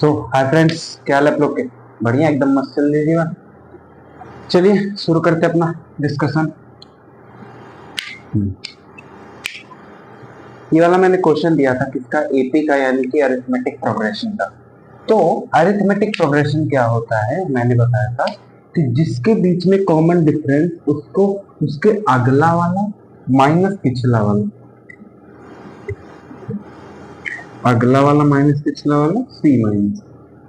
सो hi friends, क्या हाल है आप लोग के? बढ़िया, एकदम मस्त चल रही जीवन। चलिए शुरू करते हैं अपना डिस्कशन। ये वाला मैंने क्वेश्चन दिया था किसका, एपी का, यानी कि अरिथमेटिक प्रोग्रेशन का। तो अरिथमेटिक प्रोग्रेशन क्या होता है, मैंने बताया था कि जिसके बीच में कॉमन डिफरेंस उसको उसके अगला वाला माइनस पिछला वाला, अगला वाला माइनस पिछला वाला सी माइनस,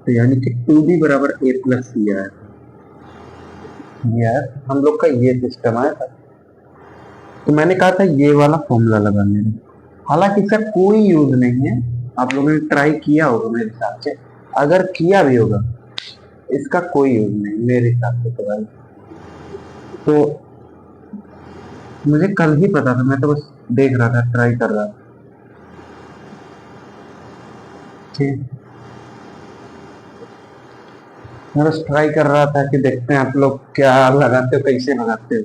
तो यानी कि 2b बराबर a प्लस सी आया। यार हम लोग का ये सिस्टम आया था, तो मैंने कहा था ये वाला फॉर्मूला लगाने में। हालांकि इसका कोई यूज नहीं है, आप लोगों ने ट्राई किया होगा मेरे हिसाब से। अगर किया भी होगा इसका कोई यूज नहीं मेरे हिसाब से। तो भाई तो मुझे कल ही पता था, मैं तो बस देख रहा था, ट्राई कर रहा था। ठीक, मैं बस ट्राई कर रहा था कि देखते हैं आप लोग क्या लगाते हो, कैसे लगाते हो।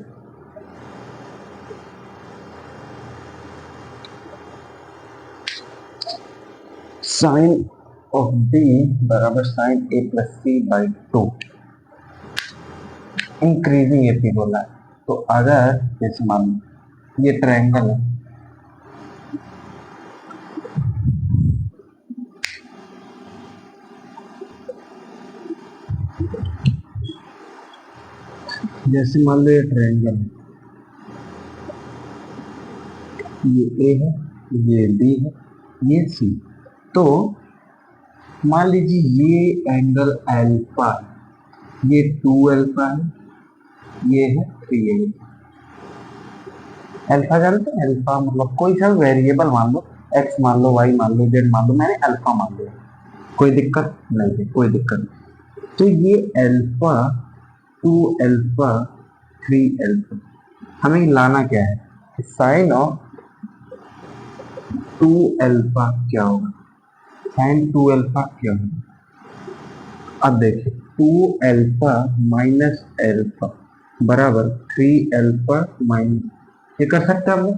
साइन ऑफ बी बराबर sine A plus C by 2, increasing AP बोला है। तो अगर जैसे मान लो ये ट्रायंगल है, जैसे मान लो ये ट्रायंगल है, ये ए है, ये बी है, ये सी। तो मान लीजिए ये एंगल अल्फा, ये 2 अल्फा है, ये है 3 अल्फा। अल्फा जानते हैं? अल्फा मतलब कोई सा वेरिएबल मान लो, एक्स मान लो, वाई मान लो, जेड मान लो, मैंने अल्फा मान लिया। कोई दिक्कत नहीं है, कोई दिक्कत नहीं। तो ये अल्फा 2 अल्फा 3 अल्फा, हमें लाना क्या है? साइन ऑफ 2 अल्फा क्या होगा, साइन 2 अल्फा क्या होगा। अब देखिए 2 अल्फा माइनस अल्फा बराबर 3 अल्फा माइनस, ये कर सकते हैं हम लोग,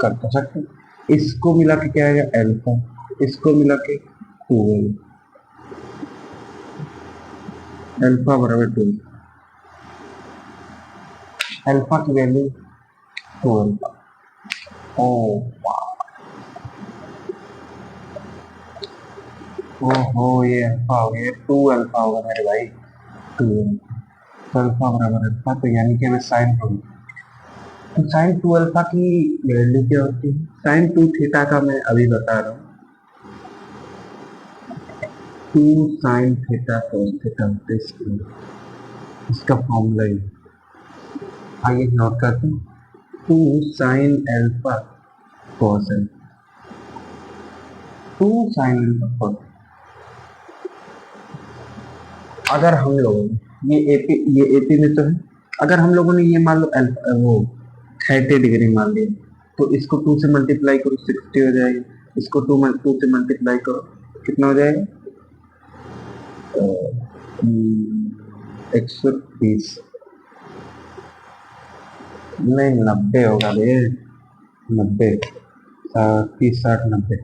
कर तो सकते हैं। इसको मिला के क्या आएगा अल्फा, इसको मिला के 2 अल्फा बराबर 2, अल्फा की वैल्यू 2 अल्फा। ओ ओहो, ये अल्फा हो गया, 2 अल्फा होगा मेरे भाई, 2 अल्फा बराबर अल्फा, तो यानी कि हमें साइन 2, तो साइन 2 अल्फा की वैल्यू क्या होती है? साइन 2 थीटा का मैं अभी बता रहा हूँ, 2 साइन थीटा cos थीटा होता है, इसका फॉर्मूला है। आइए नोट करते हैं, 2 sine alpha cos alpha, 2 sine alpha cos। अगर हम लोग ये एपी में तो है, अगर हम लोगों ने ये मान लो अल्फा वो 30 डिग्री मान लिया, तो इसको 2 से मल्टीप्लाई करो 60 हो जाएगा, इसको 2 से मल्टीप्लाई करो कितना हो जाएगा 120, नहीं 90 होगा रे, 90 30 60 90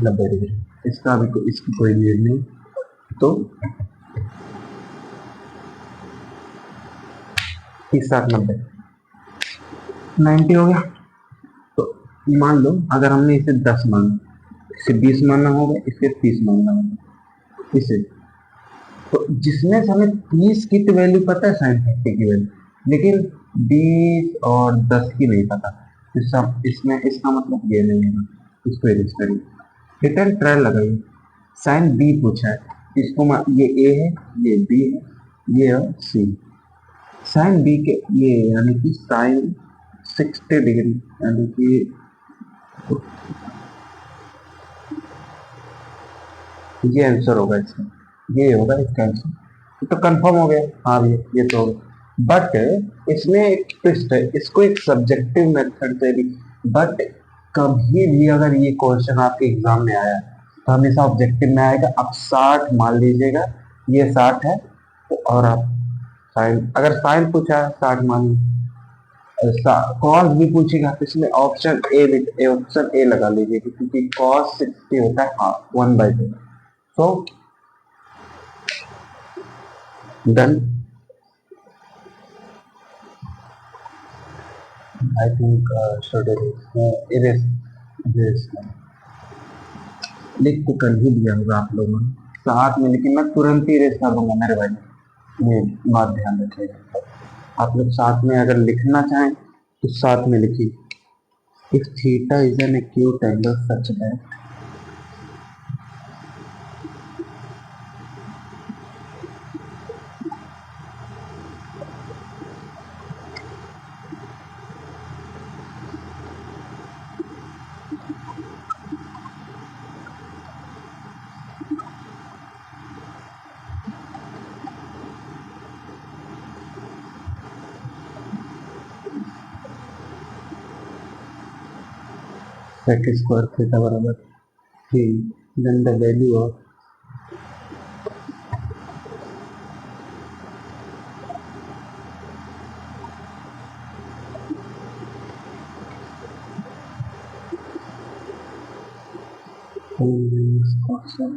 90 डिग्री, इसका भी इसकी कोई नीड नहीं। तो 30 60 90 90 हो गया। तो मान लो अगर हमने इसे 10 माना, इसे 20 मानना होगा, इसे 30 मानना होगा, इसे तो जिसमें से हमें 30 की तो वैल्यू पता है, साइन 30 की वैल्यू, लेकिन 20 और 10 की नहीं पता। इसमें इसका मतलब ये नहीं है, इसको एरिज करिए, रिटर्न ट्रायल लगाइए। साइन बी पूछा है, इसको ये ए है, ये बी है, ये है सी। साइन बी के ये यानी कि साइन 60 डिग्री, यानी कि ये आंसर होगा इसका, ये होगा इसका आंसर। तो कंफर्म हो गया, हाँ भैया ये तो होगा। बट इसमें एक ट्विस्ट है, इसको एक सब्जेक्टिव मेथड से भी, बट कभी भी अगर ये क्वेश्चन आपके एग्जाम में आया तो हमेशा ऑब्जेक्टिव में आएगा। आप 60 मान लीजिएगा, ये 60 है, तो और आप साइन, अगर साइन पूछा है 60 मान, कॉस भी पूछेगा तो इसमें ऑप्शन ए लगा लीजिए, क्योंकि कॉस 60 होता है हाफ 1/2। तो done. I think should erase this, लिख तो कर ही दिया होगा आप लोगों ने साथ में, लेकिन मैं तुरंत ही इरेज कर दूंगा मेरे भाई, ये बात ध्यान रखिएगा। आप लोग साथ में अगर लिखना चाहें तो साथ में लिखिए। If theta is an acute angle such that sec square theta बराबर 3, then the value of cosec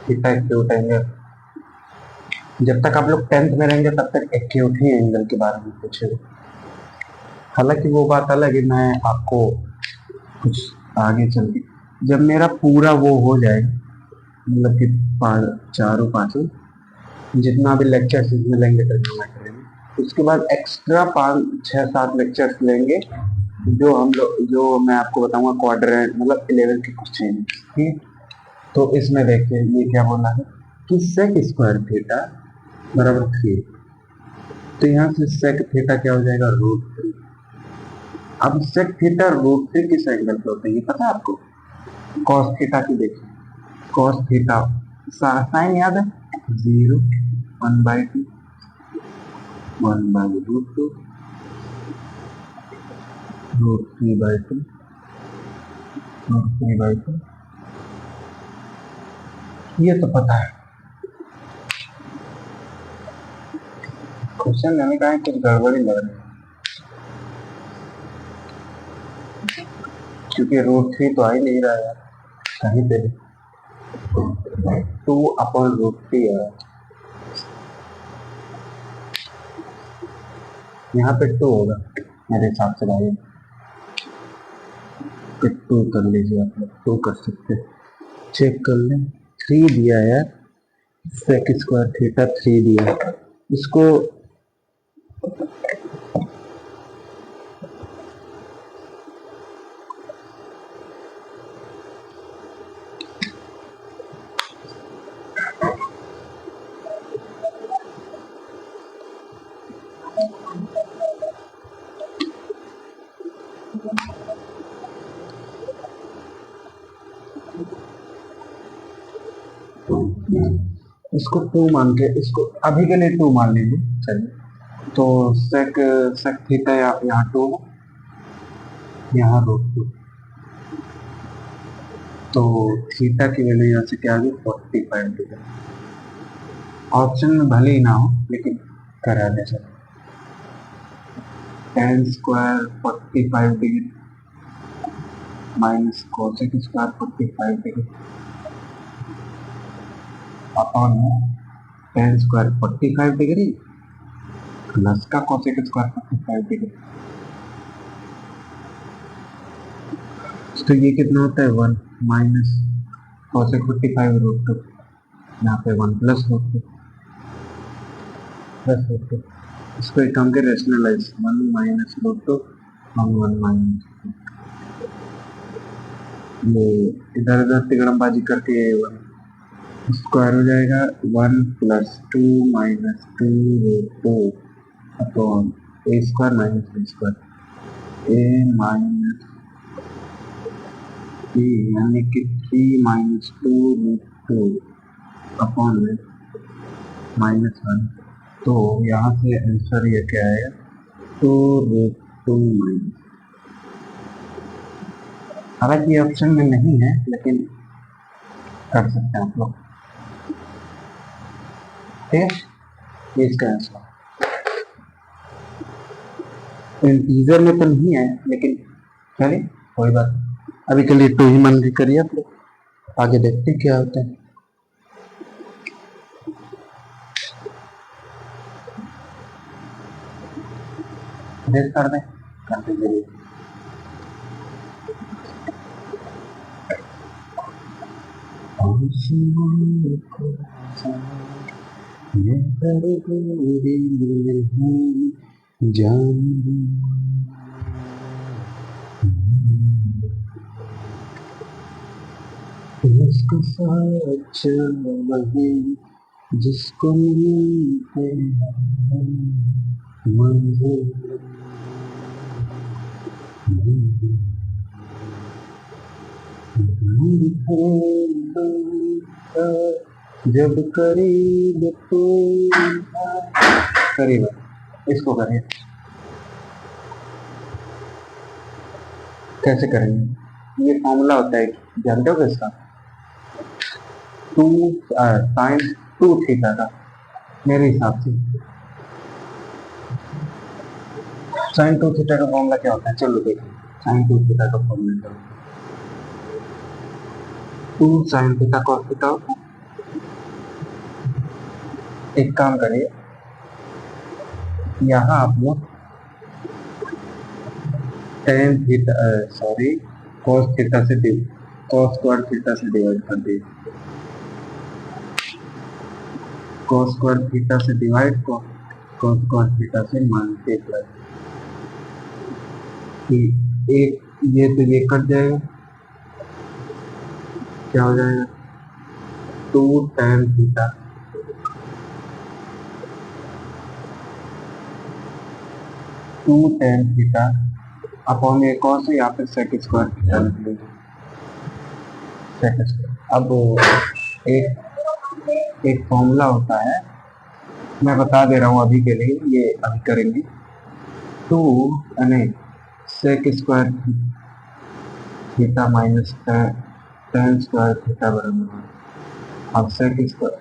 theta acute angle. जब तक आप लोग 10th में रहेंगे तब तक एक्यूट ही एंगल के बारे में पूछेगा। हालांकि वो बात अलग है, मैं आपको कुछ आगे चल के जब मेरा पूरा वो हो जाएगा, मतलब कि चारों पांचों जितना भी लेक्चर इसमें लेंगे ट्रिग्नोमेट्री में, उसके बाद एक्स्ट्रा 5-6-7 लेक्चर्स लेंगे जो हम लोग, जो मैं आपको बताऊंगा क्वाड्रेंट, मतलब 11 के क्वेश्चन। ठीक, तो इसमें देखिए ये क्या बोला है कि सेक स्क्वायर थीटा बराबर 3, तो यहाँ से सेक थीटा क्या हो जाएगा √3। अब सेक थीटा √3 किस एंगल पे होता है ये पता है आपको? कॉस थीटा की देखिए, कॉस थीटा साइन याद है, 0 1/2 1/√2 √3/2 √3/2, ये तो पता है। क्वेश्चन मैंने कहा कुछ गड़बड़ी लग रही है, क्योंकि √3 तो आ ही नहीं रहा है कहीं पे, 2/√3 है, यहाँ पे 2 होगा मेरे हिसाब से भाई, तो 2 कर लीजिए, आप लोग 2 कर सकते हैं, चेक कर लें। 3 दिया है, सेक स्क्वायर थीटा 3 दिया है, इसको इसको 2 मान के, इसको अभी के लिए 2 मान लीजिए, चलिए। तो सेक सेक थीटा यहाँ 2, यहाँ √2, तो थीटा की वैल्यू यहाँ से क्या आ गई 45 डिग्री। ऑप्शन में भले ही ना हो लेकिन करा दे sir, tan square 45 degree minus cosec square 45 degree upon tan square 45 degree plus का कोसेक स्क्वायर 45 डिग्री, तो ये कितना होता है 1 माइनस कोसेक 45 √2, यहाँ पे 1 प्लस √2 प्लस √2, इसको एक काम के रेशनलाइज 1 माइनस √2 और 1 माइनस, ये इधर उधर तिगड़मबाजी करके 1 स्क्वायर हो जाएगा 1+2 - 2 अपॉन ए स्क्वायर माइनस बी स्क्वायर ए माइनस बी यानी कि 3 - 2 √2 अपॉन -1। तो यहाँ से आंसर ये क्या आएगा 2 √2 माइनस। हालांकि ये ऑप्शन में नहीं है लेकिन कर सकते हैं आप लोग। ठीक है, ये इसका आंसर इंटीजर में तो नहीं है लेकिन चलिए कोई बात नहीं। अभी के लिए 2 ही मान के करिए आप लोग, आगे देखते हैं क्या होता है। देख कर दें करते जरिए इसको सच्चा वही जिसको मिलते हैं मंजिल। जब करीब तो करीब इसको करिए। कैसे करेंगे, ये फॉर्मूला होता है जानते हो इसका 2 sin 2 थीटा का। मेरे हिसाब से sin 2 थीटा का फॉर्मूला क्या होता है, चलो देखिए sin 2 थीटा का फॉर्मूला क्या होता है। 2 sin थीटा cos थीटा होता है। एक काम करिए, यहाँ आप लोग tan theta sorry cos theta से cos स्क्वायर थीटा से डिवाइड कर दीजिए। cos स्क्वायर थीटा से डिवाइड cos स्क्वायर थीटा से मल्टीप्लाई। एक ये तो ये कट जाएगा, क्या हो जाएगा 2 tan थीटा अपॉन एक और से यहाँ पे सेक स्क्वायर थीटा लिख लीजिए। सेक स्क्वायर अब एक फॉर्मूला होता है, मैं बता दे रहा हूँ अभी के लिए, ये अभी करेंगे। 2 यानी sec square theta minus tan square theta बराबर, अब sec square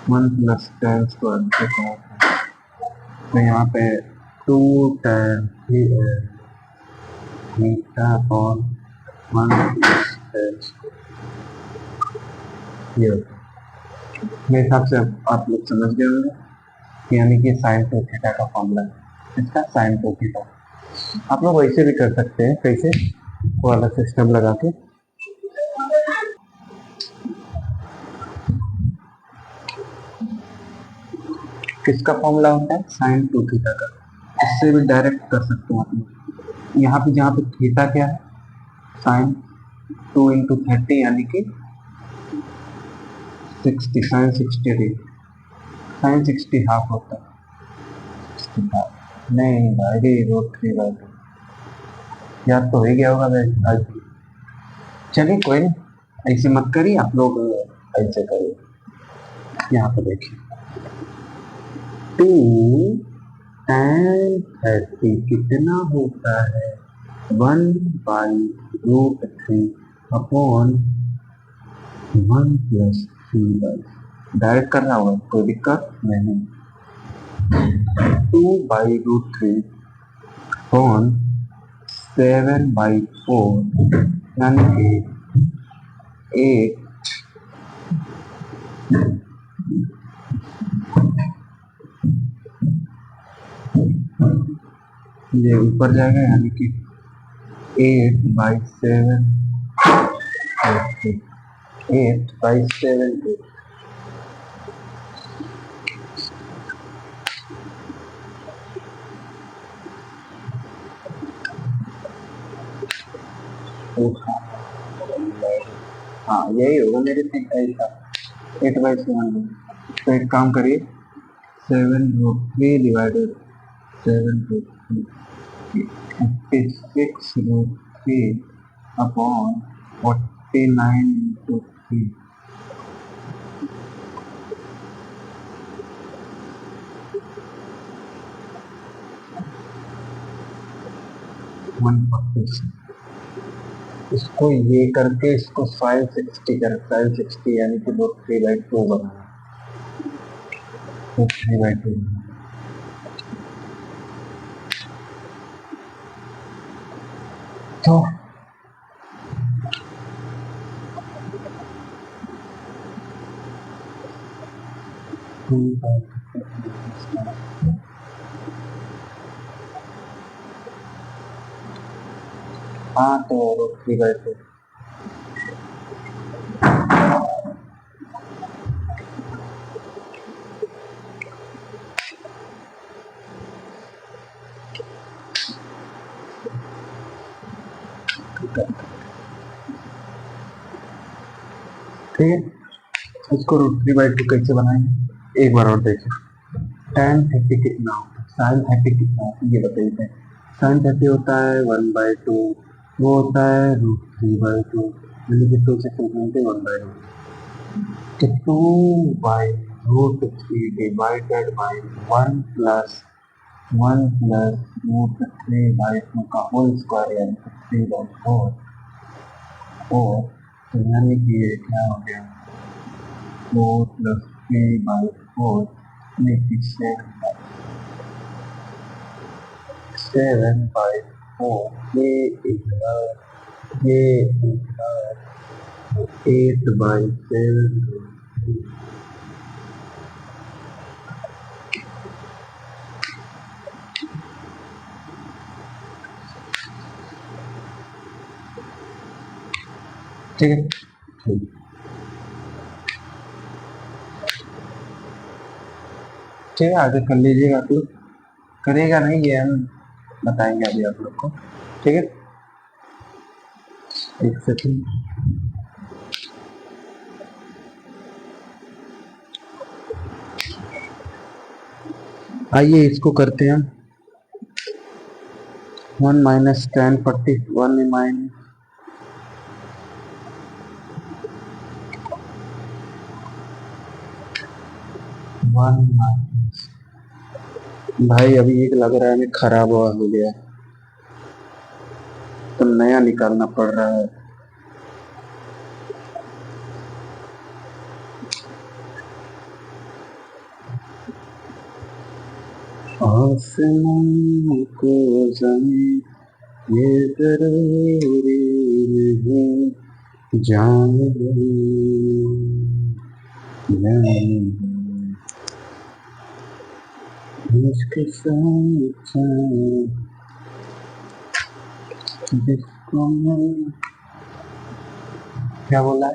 1 + tan square theta, तो यहाँ पे 2 tan थीटा अपॉन 1 + tan। ये मेरे हिसाब से आप लोग समझ गए होंगे, यानी कि sin 2 थीटा का फॉर्मूला है इसका sin 2 थीटा। आप लोग वैसे भी कर सकते हैं, कैसे वो वाला सिस्टम लगा के। किसका फॉर्मूला होता है sin 2 थीटा का, इससे भी डायरेक्ट कर सकते हैं आप लोग। यहाँ पे जहाँ पे थीटा क्या है sin 2 × 30 यानी कि 60 sin 60 sin 60 हाफ होता है 60 हाफ नहीं भाई √3/2 याद तो हो ही गया होगा भाई। चलिए कोई नहीं, ऐसे मत करिए आप लोग, ऐसे करिए। यहाँ पे देखिए 2 tan 30 कितना होता है 1/√3 अपॉन 1 + 3/, डायरेक्ट करना होगा कोई दिक्कत नहीं। 2/√3 अपॉन 7/4 यानी कि 8 ये ऊपर जाएगा यानी कि 8/7 8/7 8 हाँ यही होगा मेरे ऐसा 8/7। तो एक काम करिए, 7√3 डिवाइडेड 7√3 56√3 अपॉन 49/3 146। इसको ये करके इसको साइन 60 कर, साइन 60 यानी कि 3/2 बनाना, 3/2 तो हाँ तो 3/2 ठीक है। इसको √3/2 कैसे बनाएंगे एक बार और देखें। tan 30 कितना होता है, साइन 30 कितना होता है ये बताइए। साइन 30 होता है 1/2, वो होता है √3/2, यानी कि 2 से कैलकुलेट 1/2, तो 2/√3 डिवाइडेड बाई 1 प्लस √3/2 का होल स्क्वायर यानी कि 3/4, तो यानी कि ये क्या हो गया 4 + 3/4 यानी कि 7/4 ये इधर 8/7। ठीक है, ठीक है आगे कर लीजिएगा आप लोग, करेगा नहीं ये हम बताएंगे अभी आप लोग को। ठीक है, एक सेकंड। आइए इसको करते हैं। 1 - tan 40 1 माइनस भाई अभी एक लग रहा है खराब हुआ हो गया तो नया निकालना पड़ रहा है। आसमान को ज़मीं ये ज़रूरी नहीं जान नहीं इसके साथ जिसको क्या बोला है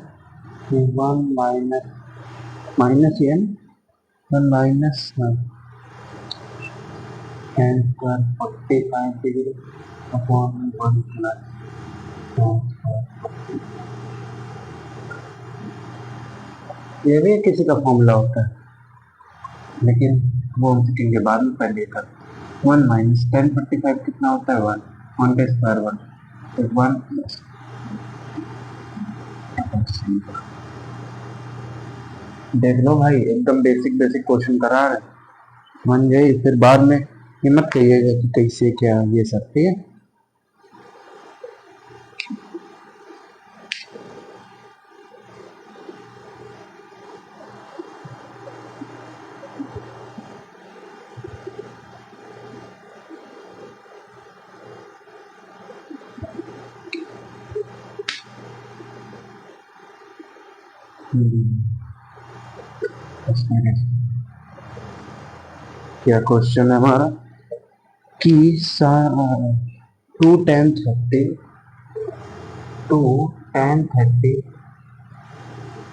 कि 1 माइनस माइनस ये 1 minus tan square 45 degree upon 1 plus ये भी किसी का फॉर्मूला होता है लेकिन वो हम सीखेंगे बाद में, पहले कर 1 - tan 45 कितना होता है 1 का स्क्वायर 1 तो 1 प्लस देख लो भाई एकदम बेसिक बेसिक क्वेश्चन करा रहे मन गई, फिर बाद में ये मत कहिएगा कि कैसे क्या ये सब। ठीक है, क्या क्वेश्चन है हमारा कि 2 tan 30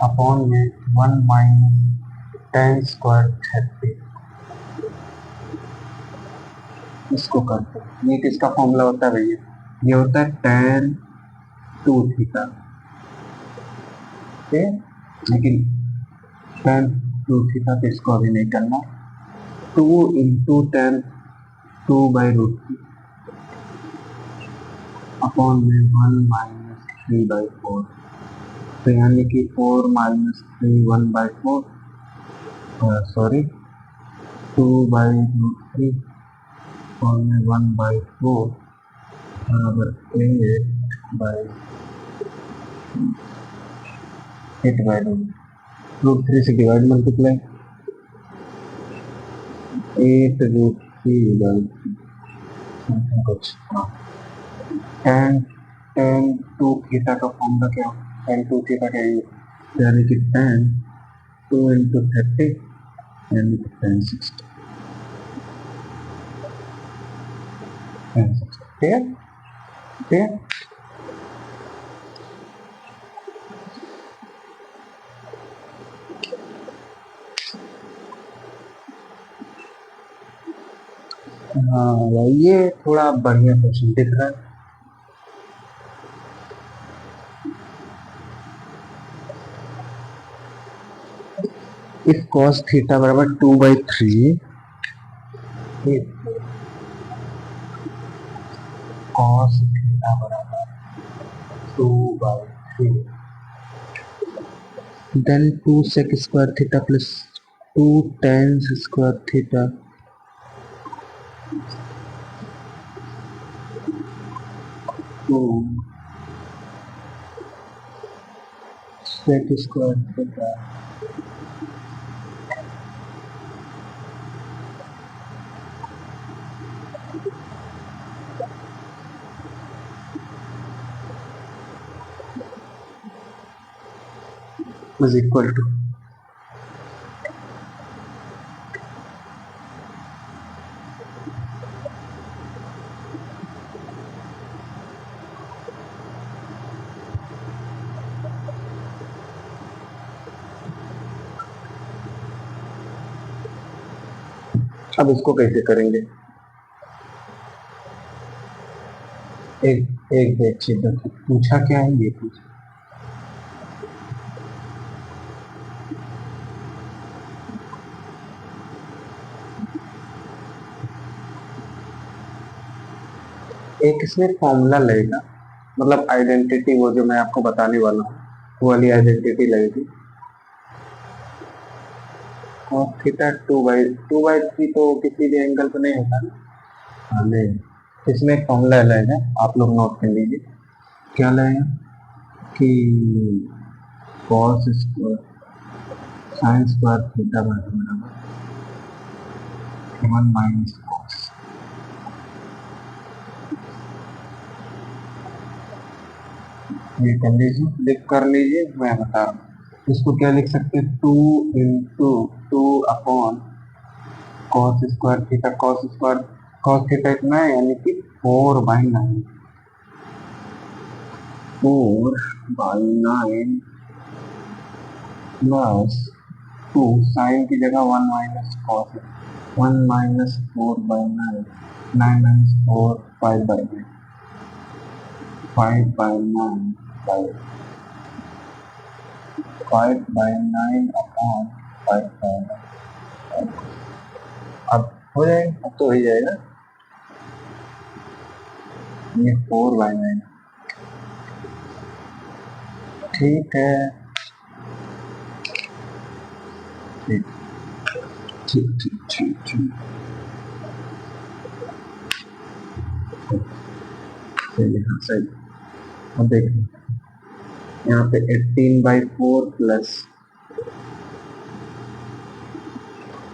अपॉन में 1 माइनस tan स्क्वायर 30 इसको करते हैं। ये किसका फॉर्मूला होता है भैया, ये होता है tan 2 थीटा है, लेकिन tan 2 थीटा तो इसको अभी नहीं करना। 2 इंटू tan 2/√3 अपॉन में 1 माइनस 3/4, तो यानी कि 4 माइनस 3 1/4, सॉरी 2/√3 और में 1/4 बराबर 8/√3 से डिवाइड मल्टीप्लाई 8√3 कुछ tan 2 थीटा का फॉर्मूला क्या हो, tan 2 थीटा का यानी कि tan 2 इंटू 30 यानी कि tan 60, ठीक है, ठीक है। हाँ भाई, ये थोड़ा बढ़िया क्वेश्चन दिख रहा है। इस cos थीटा बराबर 2/3, cos थीटा बराबर 2/3, then 2 sec square theta plus 2 tan square theta, तो sec square theta is equal to, अब इसको कैसे करेंगे, एक एक देखिए पूछा क्या है, ये पूछा एक इसमें फॉर्मूला लगेगा, मतलब आइडेंटिटी, वो जो मैं आपको बताने वाला हूँ वो वाली आइडेंटिटी लगेगी। और थीटा 2/3 तो किसी भी एंगल पर नहीं होता ना, हाँ नहीं, इसमें एक फॉर्मूला लगेगा, आप लोग नोट कर लीजिए। क्या लगेगा कि cos square sin square theta बराबर 1 माइनस cos, ये कर लीजिए, लिख कर लीजिए, मैं बता रहा हूँ। इसको क्या लिख सकते हैं, 2 into 2 upon cos square theta, cos theta इतना है यानी कि 4/9, 4/9 प्लस 2 साइन की जगह 1 माइनस कॉस है, 1 माइनस 4/9, 9 माइनस 4 5/9, 5/9 अपॉन 5/9, अब हो जाएगा, अब तो हो ही जाएगा, ये 4/9, ठीक है, ठीक ठीक ठीक ठीक ठीक, सही, हाँ सही। अब देखिए यहाँ पे 18/4 प्लस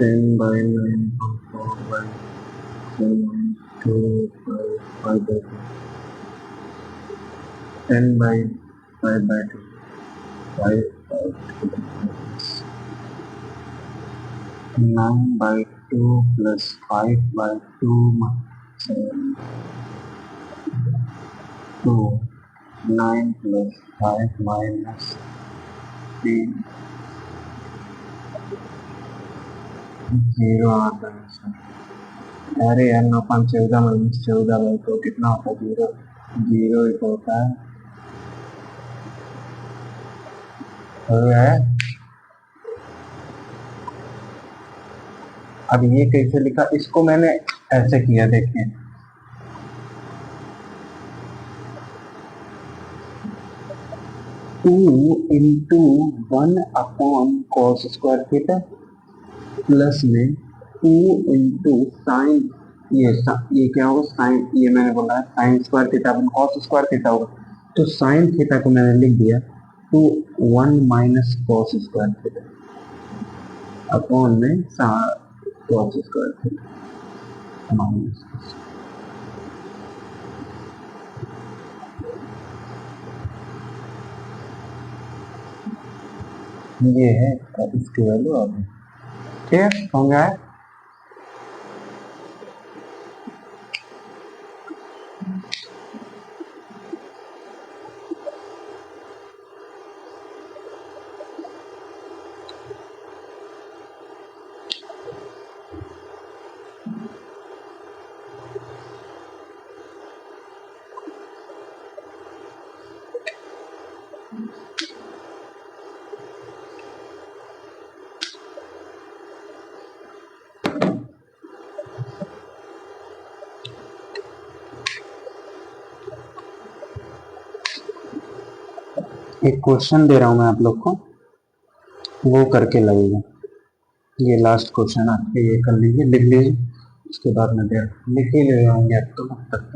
10/9 4/7 10/5/2 9/2 plus 5/2 2 9 plus 5 minus 3 0 आता है। अरे यार 9×5 = 14 माइनस 14/2 कितना होता है, 0 0 ही तो होता है, हो गया है। अब ये कैसे लिखा, इसको मैंने ऐसे किया, देखिए 2 × 1 cos² प्लस में 2 × साइन, ये क्या होगा, साइन, ये मैंने बोला sin² अपन cos² होगा, तो साइन थीटा को मैंने लिख दिया तो 1 - cos² अपॉन में cos² माइनस, ये है इसकी वैल्यू। अब ठीक है, समझ आया। एक क्वेश्चन दे रहा हूं मैं आप लोग को, वो करके लगेगा। ये लास्ट क्वेश्चन आपके, ये कर लीजिए, लिख लीजिए, उसके बाद में दे लिख ही ले होंगे अब तो तक।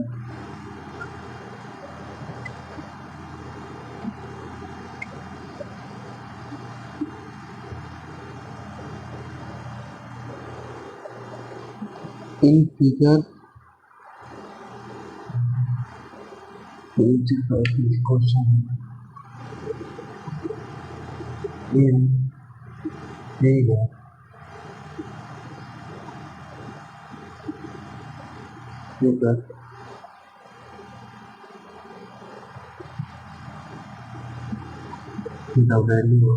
इन फिगर क्वेश्चन ठीक है, the value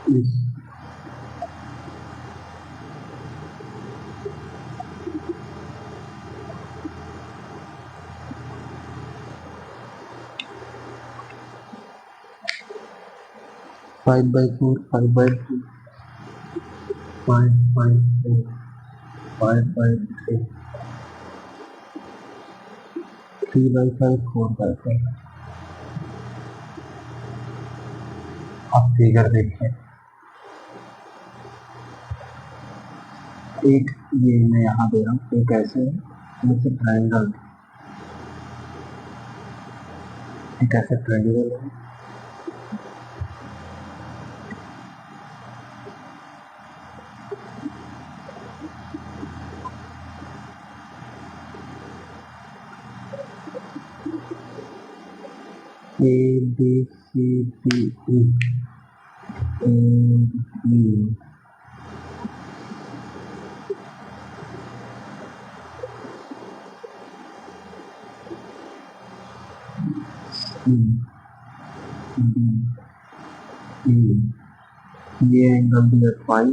is 5/4, 5/2, 5/4, 5/3, 3/5, 4/5। अब फिगर देखिए, एक ये मैं यहाँ दे रहा हूँ, एक ऐसे है, जैसे ट्रायंगल, एक ऐसे ट्रायंगल है, ABCDE, ये एंगल दिया फाई,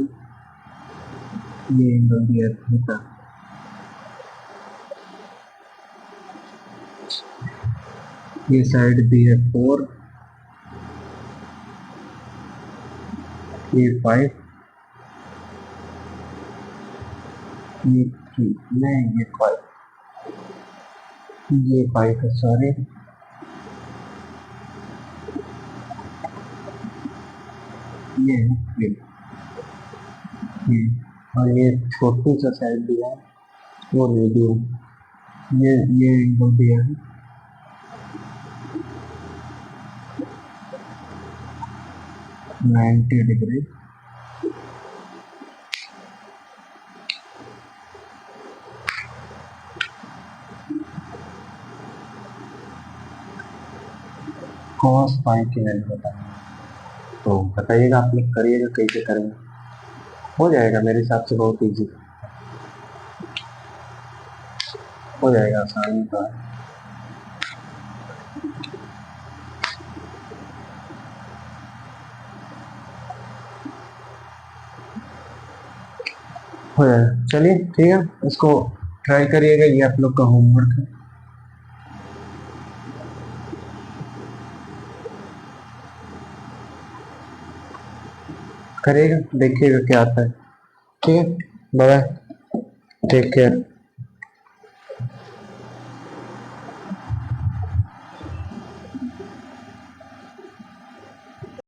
ये एंगल दिया थीटा, ये साइड दी है 4, ये 5, ये 3, नहीं ये 5, ये 5 है, सॉरी, ये है 3, ये, और ये छोटी सा साइड दिया है, वो रेडियन, ये एंगल दिया है 90 डिग्री, cos पाई की वैल्यू बताना। तो बताइएगा, आप लोग करिएगा, कैसे करेंगे, हो जाएगा मेरे हिसाब से, बहुत इजी हो जाएगा, आसानी का है। हो जाएगा। चलिए ठीक है, इसको ट्राई करिएगा, ये आप लोग का होमवर्क है। करिएगा, देखिएगा क्या आता है। ठीक है, बाय, टेक केयर।